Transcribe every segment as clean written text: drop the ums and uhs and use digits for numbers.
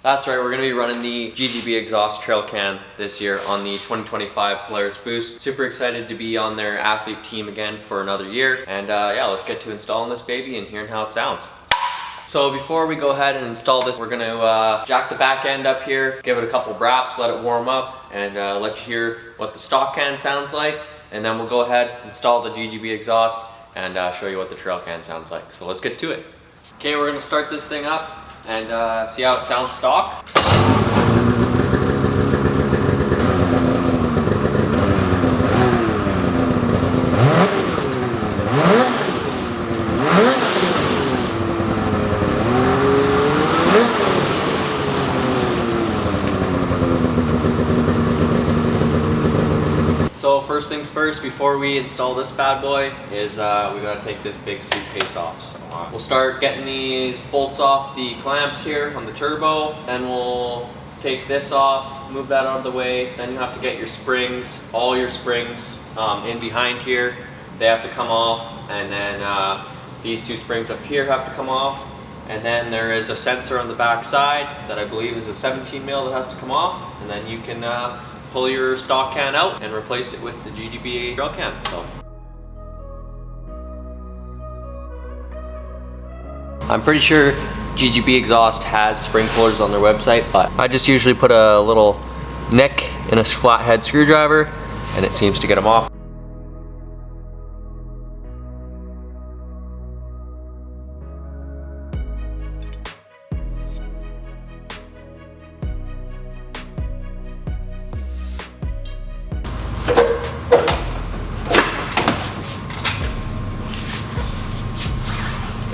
That's right, we're going to be running the GGB exhaust trail can this year on the 2025 Polaris Boost. Super excited to be on their athlete team again for another year. And yeah, let's get to installing this baby and hearing how it sounds. So before we go ahead and install this, we're going to jack the back end up here, give it a couple braps, let it warm up, and let you hear what the stock can sounds like. And then we'll go ahead, install the GGB exhaust, and show you what the trail can sounds like. So let's get to it. Okay, we're going to start this thing up and see how it sounds stock. So first things first, before we install this bad boy, is we gotta take this big suitcase off. So we'll start getting these bolts off the clamps here on the turbo, then we'll take this off, move that out of the way, then you have to get your springs, all your springs in behind here, they have to come off, and then these two springs up here have to come off, and then there is a sensor on the back side that I believe is a 17 mil that has to come off, and then you can pull your stock can out and replace it with the GGB trail can. So I'm pretty sure GGB exhaust has spring pullers on their website, but I just usually put a little nick in a flathead screwdriver and it seems to get them off.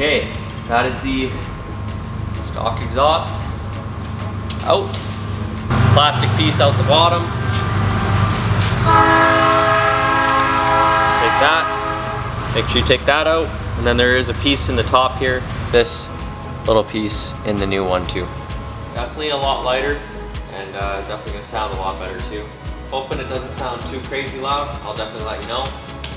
Okay, that is the stock exhaust out. Plastic piece out the bottom. Take that. Make sure you take that out. And then there is a piece in the top here. This little piece in the new one too. Definitely a lot lighter and definitely gonna sound a lot better too. Hoping it doesn't sound too crazy loud. I'll definitely let you know.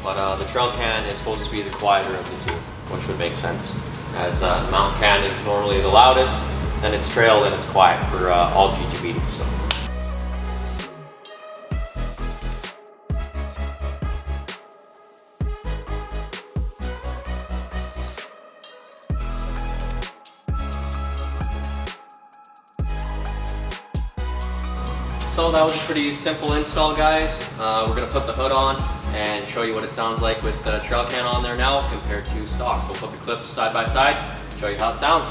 But the trail can is supposed to be the quieter of the two, which would make sense, as the mount can is normally the loudest, then it's trail, then it's quiet for all GGB. So that was a pretty simple install, guys. We're gonna put the hood on and show you what it sounds like with the trail can on there now compared to stock. We'll put the clips side by side, show you how it sounds.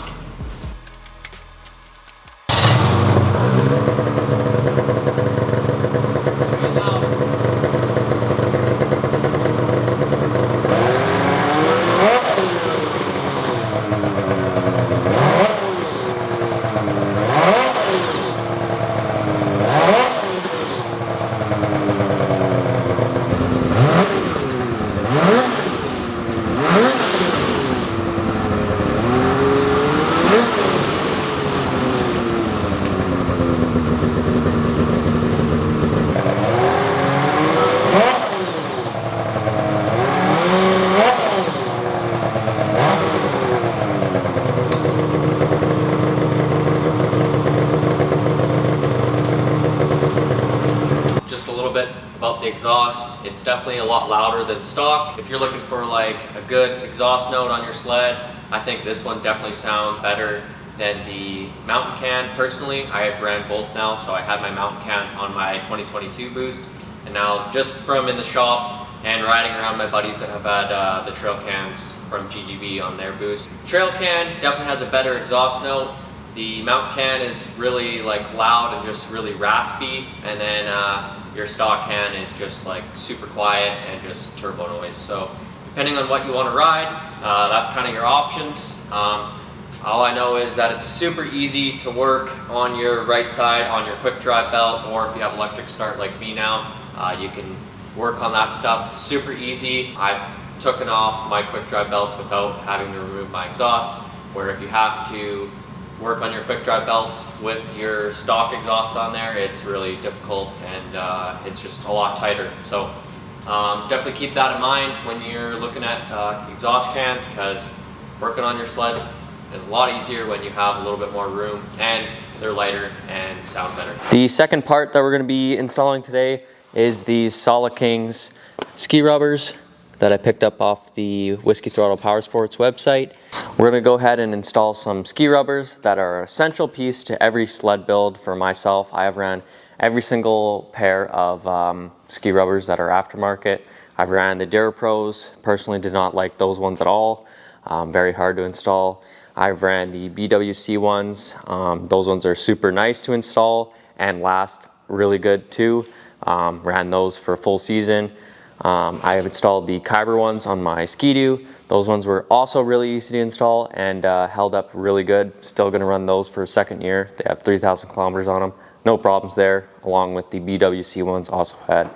About the exhaust, it's definitely a lot louder than stock. If you're looking for like a good exhaust note on your sled, I think this one definitely sounds better than the mountain can. Personally, I have ran both now, so I had my mountain can on my 2022 Boost, and now just from in the shop and riding around my buddies that have had the trail cans from GGB on their Boost. Trail can definitely has a better exhaust note. The mountain can is really like loud and just really raspy, and then your stock can is just like super quiet and just turbo noise. So depending on what you want to ride, that's kind of your options. All I know is that it's super easy to work on your right side on your quick drive belt, or if you have electric start like me now, you can work on that stuff super easy. I've taken off my quick drive belts without having to remove my exhaust, where if you have to work on your quick drive belts with your stock exhaust on there, it's really difficult and it's just a lot tighter. So definitely keep that in mind when you're looking at exhaust cans, because working on your sleds It's a lot easier when you have a little bit more room, and they're lighter and sound better. The second part that we're going to be installing today is these Solis King's ski rubbers that I picked up off the Whiskey Throttle Power Sports website. We're going to go ahead and install some ski rubbers that are an essential piece to every sled build for myself. I have ran every single pair of ski rubbers that are aftermarket. I've ran the DuraPros, personally did not like those ones at all. Very hard to install. I've ran the BWC ones. Those ones are super nice to install and last really good too. Ran those for a full season. I have installed the Kyber ones on my Ski-Doo. Those ones were also really easy to install and held up really good. Still going to run those for a second year. They have 3,000 kilometers on them. No problems there, along with the BWC ones also had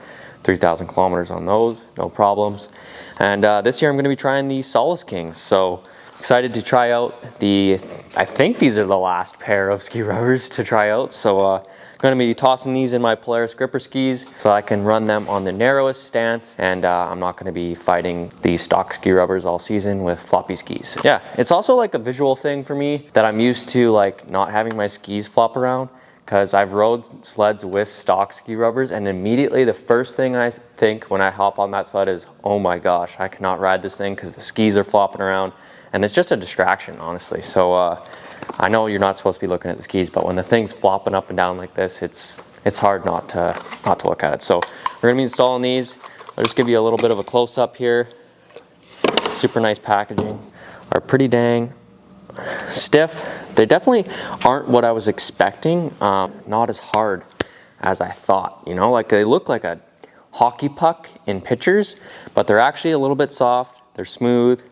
3,000 kilometers on those, no problems. And this year I'm going to be trying the Solis Kings. So excited to try out I think these are the last pair of ski rubbers to try out. So I'm going to be tossing these in my Polaris gripper skis so I can run them on the narrowest stance, and I'm not going to be fighting these stock ski rubbers all season with floppy skis. Yeah, it's also like a visual thing for me that I'm used to, like not having my skis flop around, because I've rode sleds with stock ski rubbers and immediately the first thing I think when I hop on that sled is, oh my gosh, I cannot ride this thing because the skis are flopping around, and it's just a distraction, honestly. So I know you're not supposed to be looking at the skis, but when the thing's flopping up and down like this, it's hard not to look at it. So we're gonna be installing these. I'll just give you a little bit of a close-up here. Super nice packaging. Are pretty dang stiff. They definitely aren't what I was expecting. Not as hard as I thought, you know, like they look like a hockey puck in pictures, but they're actually a little bit soft. They're smooth.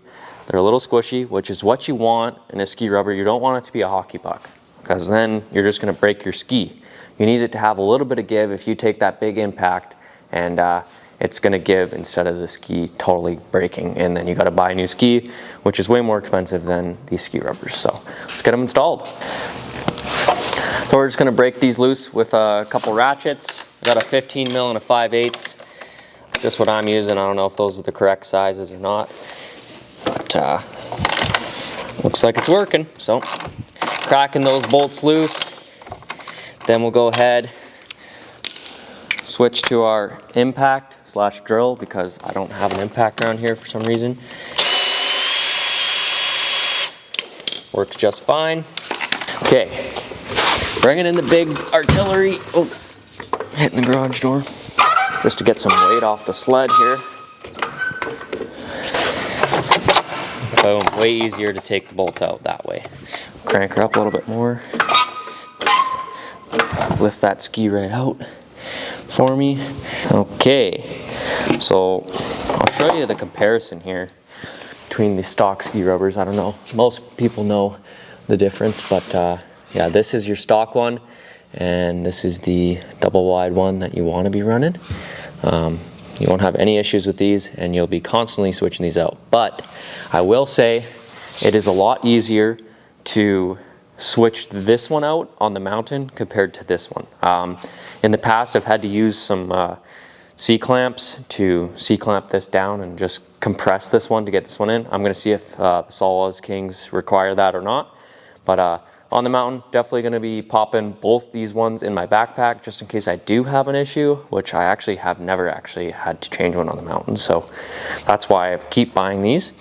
They're a little squishy, which is what you want in a ski rubber. You don't want it to be a hockey puck, because then you're just going to break your ski. You need it to have a little bit of give if you take that big impact, and it's going to give instead of the ski totally breaking, and then you got to buy a new ski, which is way more expensive than these ski rubbers. So let's get them installed. So we're just going to break these loose with a couple ratchets. I got a 15 mil and a 5/8. Just what I'm using. I don't know if those are the correct sizes or not, but looks like it's working. So cracking those bolts loose. Then we'll go ahead, switch to our impact / drill, because I don't have an impact around here for some reason. Works just fine. Okay, bringing in the big artillery. Oh, hitting the garage door. Just to get some weight off the sled here. Boom, way easier to take the bolt out that way. Crank her up a little bit more. Lift that ski right out for me. Okay, so I'll show you the comparison here between the stock ski rubbers. I don't know, most people know the difference, but yeah, this is your stock one and this is the double wide one that you want to be running. You won't have any issues with these, and you'll be constantly switching these out. But I will say it is a lot easier to switch this one out on the mountain compared to this one. In the past, I've had to use some C-clamps to C-clamp this down and just compress this one to get this one in. I'm going to see if the Solis Kings require that or not. But on the mountain, definitely going to be popping both these ones in my backpack just in case I do have an issue, which I actually have never actually had to change one on the mountain. So that's why I keep buying these.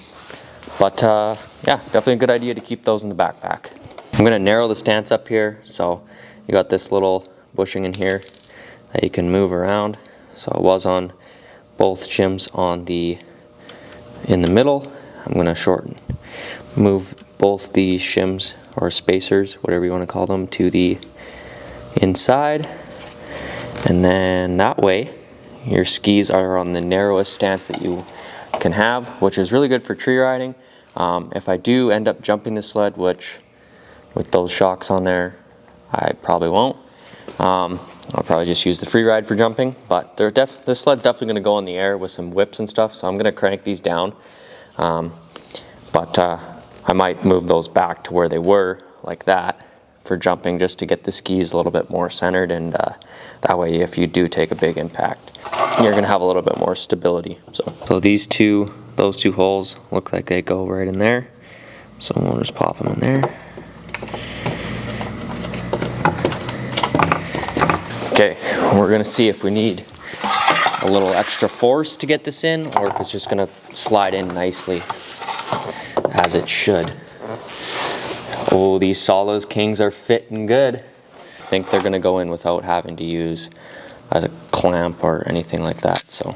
But yeah, definitely a good idea to keep those in the backpack. I'm going to narrow the stance up here. So you got this little bushing in here that you can move around. So it was on both shims in the middle. I'm going to move both these shims or spacers, whatever you want to call them, to the inside, and then that way your skis are on the narrowest stance that you can have, which is really good for tree riding. If I do end up jumping the sled, which with those shocks on there I probably won't, I'll probably just use the free ride for jumping, but this sled's definitely going to go in the air with some whips and stuff, so I'm going to crank these down. But I might move those back to where they were, like that, for jumping, just to get the skis a little bit more centered, and that way if you do take a big impact, you're going to have a little bit more stability. So those two holes look like they go right in there. So we'll just pop them in there. Okay, we're gonna see if we need a little extra force to get this in, or if it's just gonna slide in nicely, as it should. Oh, these Solis Kings are fitting good. I think they're gonna go in without having to use as a clamp or anything like that. So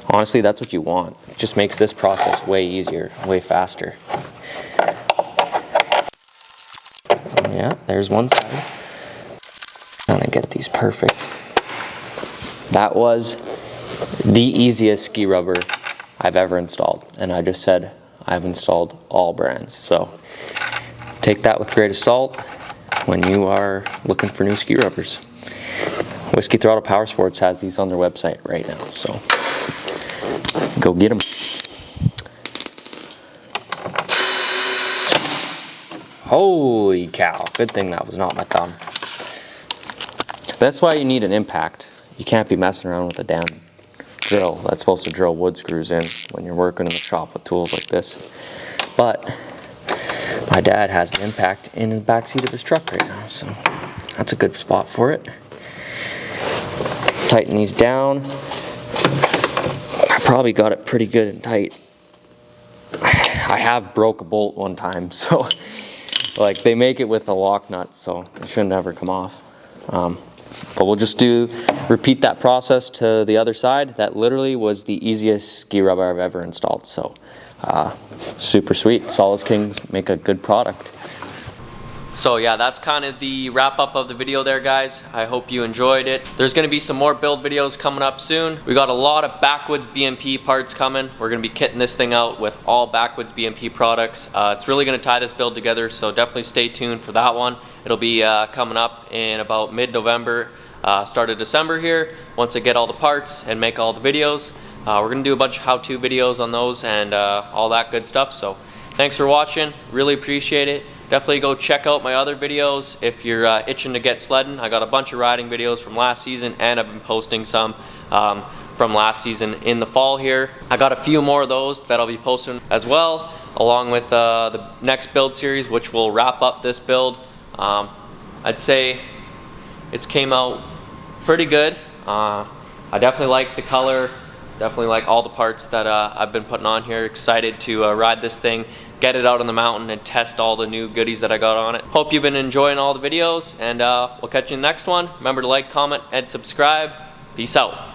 honestly, that's what you want. It just makes this process way easier, way faster. Yeah, there's one side. Trying to get these perfect. That was the easiest ski rubber I've ever installed, and I just said I've installed all brands. So take that with a grain of salt when you are looking for new ski rubbers. Whiskey Throttle Power Sports has these on their website right now, so go get them. Holy cow, good thing that was not my thumb. That's why you need an impact. You can't be messing around with a damn drill that's supposed to drill wood screws in when you're working in the shop with tools like this. But my dad has an impact in the backseat of his truck right now, so that's a good spot for it. Tighten these down. I probably got it pretty good and tight. I have broke a bolt one time, so like they make it with a lock nut, so it shouldn't ever come off. But we'll just repeat that process to the other side. That literally was the easiest ski rubber I've ever installed. So super sweet. Solis Kings make a good product. So yeah, that's kind of the wrap up of the video there, guys. I hope you enjoyed it. There's gonna be some more build videos coming up soon. We got a lot of backwoods BMP parts coming. We're gonna be kitting this thing out with all backwoods BMP products. It's really gonna tie this build together, so definitely stay tuned for that one. It'll be coming up in about mid-November, start of December here, once I get all the parts and make all the videos. We're gonna do a bunch of how-to videos on those and all that good stuff. So thanks for watching, really appreciate it. Definitely go check out my other videos if you're itching to get sledding. I got a bunch of riding videos from last season, and I've been posting some from last season in the fall here. I got a few more of those that I'll be posting as well, along with the next build series, which will wrap up this build. I'd say it's came out pretty good. I definitely like the color, definitely like all the parts that I've been putting on here. Excited to ride this thing, get it out on the mountain, and test all the new goodies that I got on it. Hope you've been enjoying all the videos, and we'll catch you in the next one. Remember to like, comment, and subscribe. Peace out.